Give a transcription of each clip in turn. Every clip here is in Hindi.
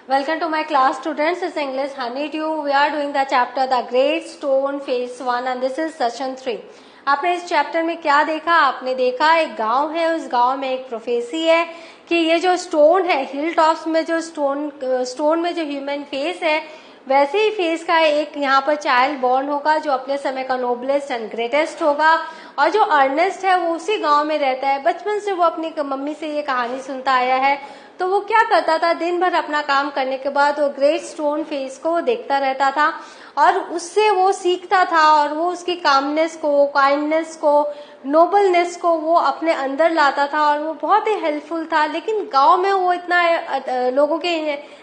Welcome to my class, students. It's English Honeydew. We are doing the chapter The Great Stone Phase 1 and this is session 3. आपने इस चैप्टर में क्या देखा? आपने देखा एक गांव है, उस गांव में एक प्रोफेसी है कि ये जो स्टोन है, हिल टॉप्स में जो स्टोन में जो ह्यूमन फेस है, वैसे ही फेस का एक यहाँ पर चाइल्ड बॉर्न होगा जो अपने समय का नोबलेस्ट एंड ग्रेटेस्ट होगा। और जो अर्नेस्ट है वो उसी गांव में रहता है। बचपन से वो अपनी मम्मी से ये कहानी सुनता आया है। तो वो क्या करता था, दिन भर अपना काम करने के बाद वो ग्रेट स्टोन फेस को देखता रहता था और उससे वो सीखता था और वो उसकी कामनेस को, काइंडनेस को, नोबलनेस को वो अपने अंदर लाता था और वो बहुत ही हेल्पफुल था। लेकिन गांव में वो इतना लोगों के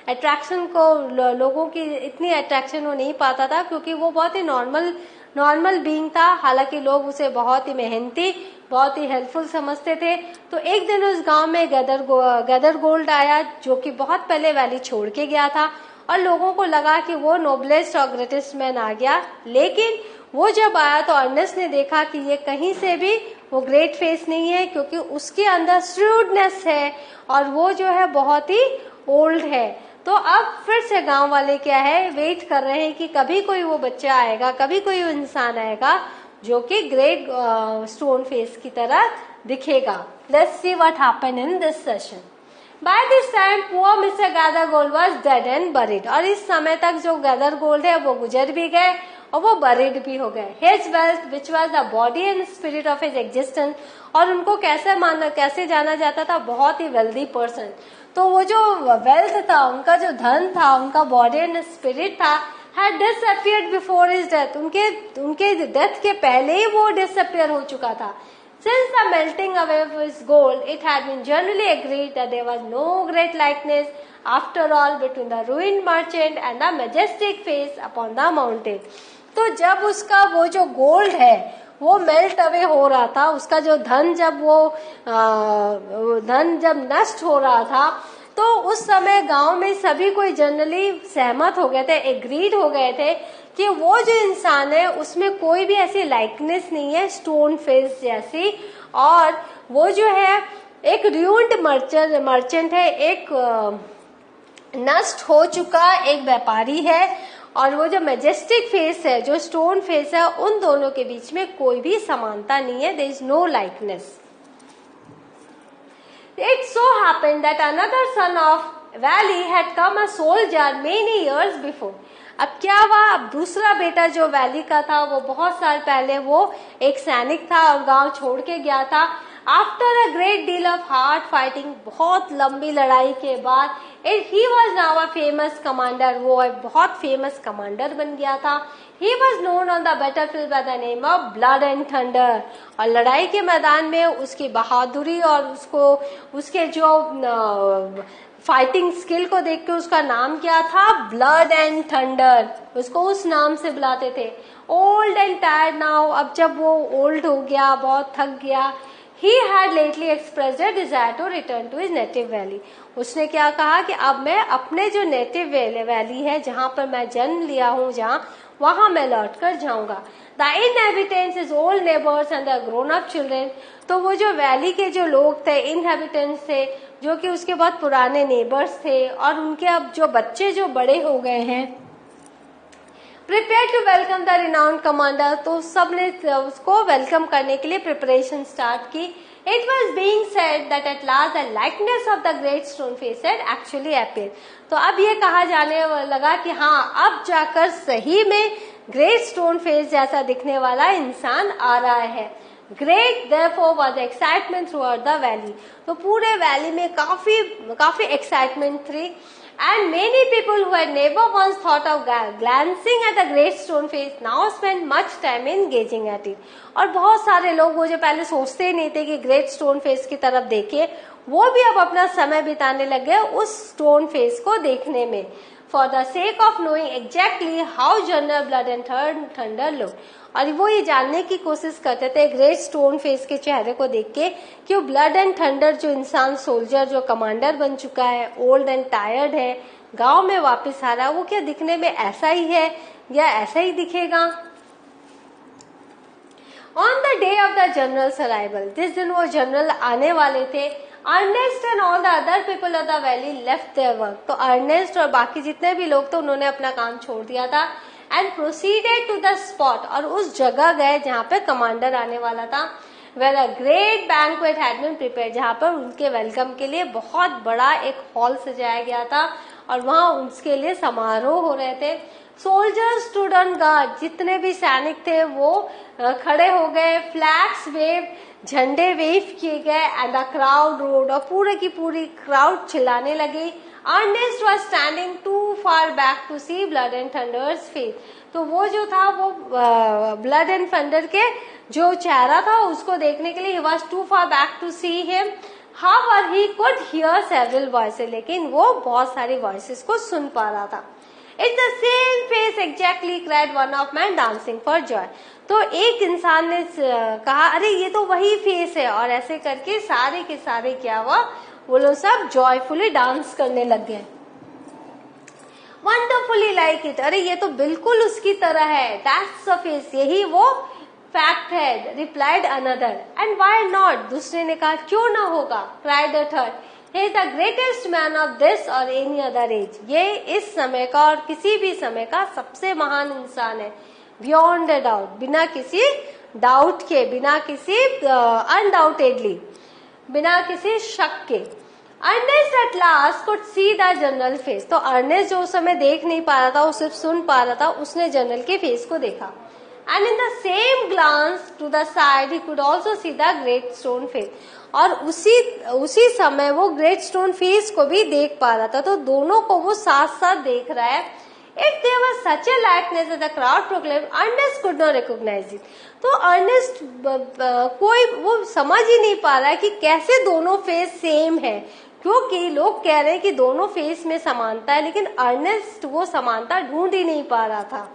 अट्रैक्शन को, लोगों की इतनी अट्रैक्शन वो नहीं पाता था क्योंकि वो बहुत ही नॉर्मल बीइंग था। हालांकि लोग उसे बहुत ही मेहनती, बहुत ही हेल्पफुल समझते थे। तो एक दिन उस गांव में गदर गोल्ड आया जो कि बहुत पहले वैली छोड़ के गया था और लोगों को लगा कि वो नोबलेस्ट और ग्रेटेस्ट मैन आ गया। लेकिन वो जब आया तो अर्नेस्ट ने देखा कि ये कहीं से भी वो ग्रेट फेस नहीं है क्योंकि उसके अंदर श्रूडनेस है और वो जो है बहुत ही ओल्ड है। तो अब फिर से गांव वाले क्या है, वेट कर रहे हैं कि कभी कोई वो बच्चा आएगा, कभी कोई वो इंसान आएगा जो कि ग्रेट स्टोन फेस की तरह दिखेगा। Let's see what happened in this session. By this time poor mister Gathergold was dead and buried. और इस समय तक जो गैदर गोल्ड है वो गुजर भी गए और वो बरीड भी हो गए। His wealth which was the body and spirit of his existence, और उनको कैसे जाना जाता था, बहुत ही वेल्दी पर्सन। तो वो जो वेल्थ था, उनका जो धन था, उनका बॉडी एंड स्पिरिट था, had disappeared before his death. उनके डेथ के पहले ही वो डिसअपियर हो चुका था। Since the melting away of his gold, it had been generally agreed that there was no great likeness after all between the ruined merchant and the majestic face upon the mountain. तो जब उसका वो जो गोल्ड है वो मेल्ट अवे हो रहा था, उसका जो धन जब नष्ट हो रहा था, तो उस समय गांव में सभी कोई जनरली सहमत हो गए थे, एग्रीड हो गए थे कि वो जो इंसान है उसमें कोई भी ऐसी लाइकनेस नहीं है स्टोन फेस जैसी। और वो जो है एक रूइंड मर्चेंट है, एक नष्ट हो चुका एक व्यापारी है। और वो जो मैजेस्टिक फेस है, जो स्टोन फेस है, उन दोनों के बीच में कोई भी समानता नहीं है। There is no likeness. It so happened that another son of Valley had come a soldier many years before. अब क्या हुआ, अब दूसरा बेटा जो वैली का था वो बहुत साल पहले वो एक सैनिक था और गांव छोड़ के गया था। After a great deal of hard fighting, बहुत लंबी लड़ाई के बाद, he was now a famous commander, वो एक बहुत फेमस कमांडर बन गया था। He was known on the battlefield by the name of Blood and Thunder. और लड़ाई के मैदान में उसकी बहादुरी और उसके जो फाइटिंग स्किल को देख के उसका नाम क्या था, ब्लड एंड थंडर। उसको उस नाम से बुलाते थे। ओल्ड एंड टायर्ड नाउ, अब जब वो ओल्ड हो गया, बहुत थक गया, he had lately expressed a desire to return to his native valley. उसने क्या कहा कि अब मैं अपने जो नेटिव वैली है, जहाँ पर मैं जन्म लिया हूँ, वहां मैं लौट कर जाऊंगा। The inhabitants, his old neighbors and the grown-up children. तो वो जो वैली के जो लोग थे, inhabitants थे, जो कि उसके बहुत पुराने नेबर्स थे, और उनके अब जो बच्चे जो बड़े हो गए हैं, prepare to welcome the renowned commander. तो सबने उसको वेलकम करने के लिए प्रिपरेशन स्टार्ट की। It was being said that at last the likeness of the Great Stone Face had actually appeared. तो अब ये कहा जाने लगा कि हाँ, अब जाकर सही में ग्रेट स्टोन फेस जैसा दिखने वाला इंसान आ रहा है। Great therefore was excitement throughout the valley. तो पूरे वैली में काफी एक्साइटमेंट थी। And many people who had never once thought of glancing at the great stone face now spend much time in gazing at it. और बहुत सारे लोग वो जो पहले सोचते ही नहीं थे कि ग्रेट स्टोन फेस की तरफ देखे, वो भी अब अपना समय बिताने लगे उस स्टोन फेस को देखने में। For the sake of knowing exactly how General Blood and Thunder looked. और वो ये जानने की कोशिश करते थे ग्रेट स्टोन फेस के चेहरे को देख के कि वो ब्लड एंड थंडर जो इंसान, सोल्जर, जो कमांडर बन चुका है, ओल्ड एंड टायर्ड है, गांव में वापस आ रहा है, वो क्या दिखने में ऐसा ही है या ऐसा ही दिखेगा। On the day of the general's arrival, जिस दिन वो जनरल आने वाले थे, Ernest and all the other people of the valley left their work. तो अर्नेस्ट और बाकी जितने भी लोग थे उन्होंने अपना काम छोड़ दिया था and proceeded to the spot, और उस जगह गए जहाँ पे कमांडर आने वाला था। Where a great banquet had been prepared, जहाँ पर उनके वेलकम के लिए बहुत बड़ा एक हॉल सजाया गया था और वहां उसके लिए समारोह हो रहे थे। सोल्जर्स स्टूड ऑन गार्ड, जितने भी सैनिक थे वो खड़े हो गए। फ्लैग्स वेव, झंडे वेव किए गए एंड द क्राउड रोड, और पूरे की पूरी क्राउड चिल्लाने लगी। Ernest was standing too far back to see Blood and Thunder's face. तो वो जो था वो ब्लड एंड थंडर के जो चेहरा था उसको देखने के लिए he was too far back to see him. However he could hear several voices, लेकिन वो बहुत सारी वॉइसेस को सुन पा रहा था। It's the same face exactly, cried one of man dancing for Joy. तो एक इंसान ने कहा अरे ये तो वही फेस है, और ऐसे करके सारे के सारे क्या हुआ, वो लोग सब जॉयफुली डांस करने लग गए। वंडरफुली लाइक इट, अरे ये तो बिल्कुल उसकी तरह है। दैट्स द फेस, यही वो फैक्ट है। Replied another, and why not, दूसरे ने कहा क्यों ना होगा। Cried the third, he is the greatest man of this or any other age, ये इस समय का और किसी भी समय का सबसे महान इंसान है। बियॉन्ड द डाउट, बिना किसी डाउट के, बिना किसी अनडाउटेडली, बिना किसी शक के। Ernest at last could see the general face, तो अर्नेस्ट जो उस समय देख नहीं पा रहा था, वो सिर्फ सुन पा रहा था, उसने जनरल के फेस को देखा। And in the same glance to the side he could also see the Great Stone Face, और उसी समय वो ग्रेट स्टोन फेस को भी देख पा रहा था। तो दोनों को वो साथ साथ देख रहा है। If there was such a likeness the crowd proclaim, Ernest could not recognise it. तो अर्नेस्ट कोई वो समझ ही नहीं पा रहा है कि कैसे दोनों फेस सेम है, क्योंकि लोग कह रहे हैं कि दोनों फेस में समानता है, लेकिन अर्नेस्ट वो समानता ढूंढ ही नहीं पा रहा था।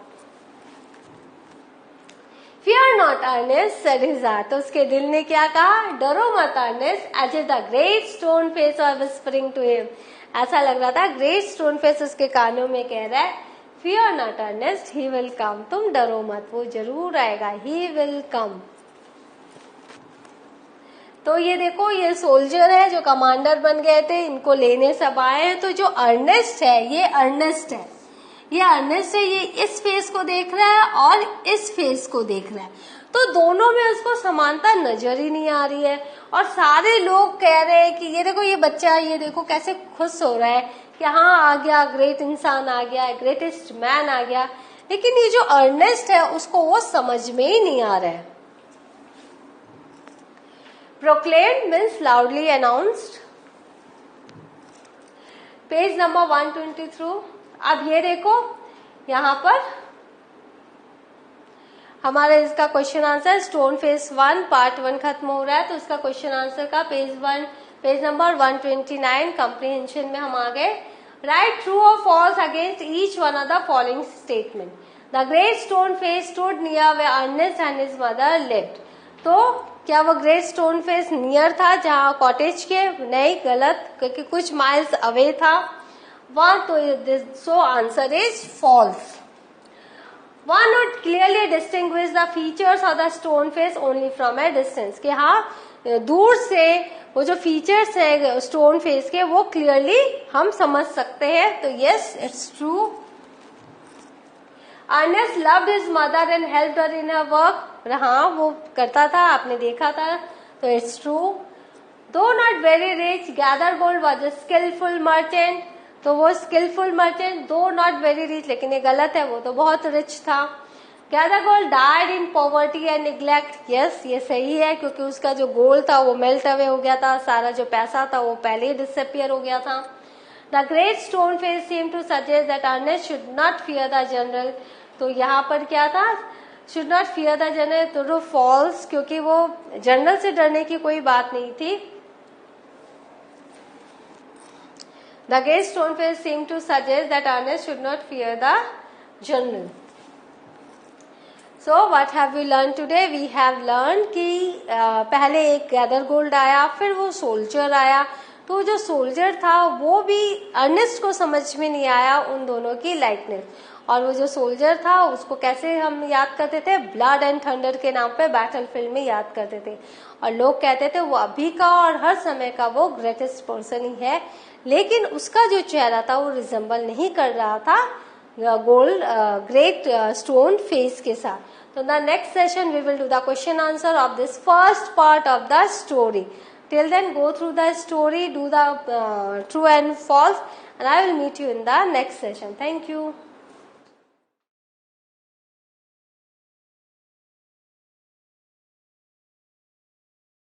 Fear not, Ernest, said his heart. तो उसके दिल ने क्या कहा, डरो मत Ernest, as if the great stone face was whispering to him. ऐसा लग रहा था ग्रेट स्टोन फेस उसके कानों में कह रहा है, Fear not, Ernest, he will come. तुम डरो मत, वो जरूर आएगा, he will come. तो ये देखो, ये सोल्जर है जो कमांडर बन गए थे, इनको लेने सब आए हैं। तो जो अर्नेस्ट है, ये अर्नेस्ट है, ये अर्नेस्ट है, ये इस फेस को देख रहा है और इस फेस को देख रहा है। तो दोनों में उसको समानता नजर ही नहीं आ रही है। और सारे लोग कह रहे हैं कि ये देखो ये बच्चा, ये देखो कैसे खुश हो रहा है कि हाँ आ गया, ग्रेट इंसान आ गया, ग्रेटेस्ट मैन आ गया। लेकिन ये जो अर्नेस्ट है उसको वो समझ में ही नहीं आ रहा है। Proclaimed means loudly announced, page number 123। अब ये देखो यहाँ पर हमारा इसका question answer stone face 1 part 1 खत्म हो रहा है। तो इसका क्वेश्चन आंसर का पेज नंबर 129 कॉम्प्रिहेंशन में हम आ गए। राइट ट्रू और false against each one of the following statement. The Great Stone Face stood near where Ernest and his mother lived. तो क्या वो ग्रेट स्टोन फेस नियर था जहाँ कॉटेज के? नहीं, गलत, क्योंकि कुछ माइल्स अवे था वहां। तो so answer is false. One would clearly distinguish the features of the stone face only from a distance. कि हाँ, दूर से वो जो फीचर्स है स्टोन फेस के वो क्लियरली हम समझ सकते हैं। तो yes, it's true. Ernest loved his mother and helped her in her work. हाँ, वो करता था, आपने देखा था, तो it's true. Though not very rich, Gathergold was a skilful merchant. तो वो skilful merchant, though not very rich, लेकिन ये गलत है, वो तो बहुत रिच था। Gathergold died in poverty and neglect. Yes, ये सही है, क्योंकि उसका जो गोल्ड था वो मेल्ट अवे हो गया था, सारा जो पैसा था वो पहले ही डिसअपियर हो गया था। The Great Stone Face seem to suggest that Ernest should not fear the general. तो यहाँ पर क्या था, should not fear the general, तो फॉल्स, क्योंकि वो जनरल से डरने की कोई बात नहीं थी। The great stone face seemed to suggest that Ernest should not fear the general. So what have we learned today? We have learned कि पहले एक गैदर गोल्ड आया, फिर वो सोल्जर आया, तो जो सोल्जर था वो भी अर्नेस्ट को समझ में नहीं आया उन दोनों की लाइकनेस। और वो जो सोल्जर था उसको कैसे हम याद करते थे, ब्लड एंड थंडर के नाम पे बैटलफील्ड में याद करते थे। और लोग कहते थे वो अभी का और हर समय का वो ग्रेटेस्ट पर्सन ही है, लेकिन उसका जो चेहरा था वो रिजेंबल नहीं कर रहा था गोल्ड ग्रेट स्टोन फेस के साथ। तो the next session we will do the question answer of this first part of the story. Till then, go through the story, do the true and false, and I will meet you in the next session. Thank you.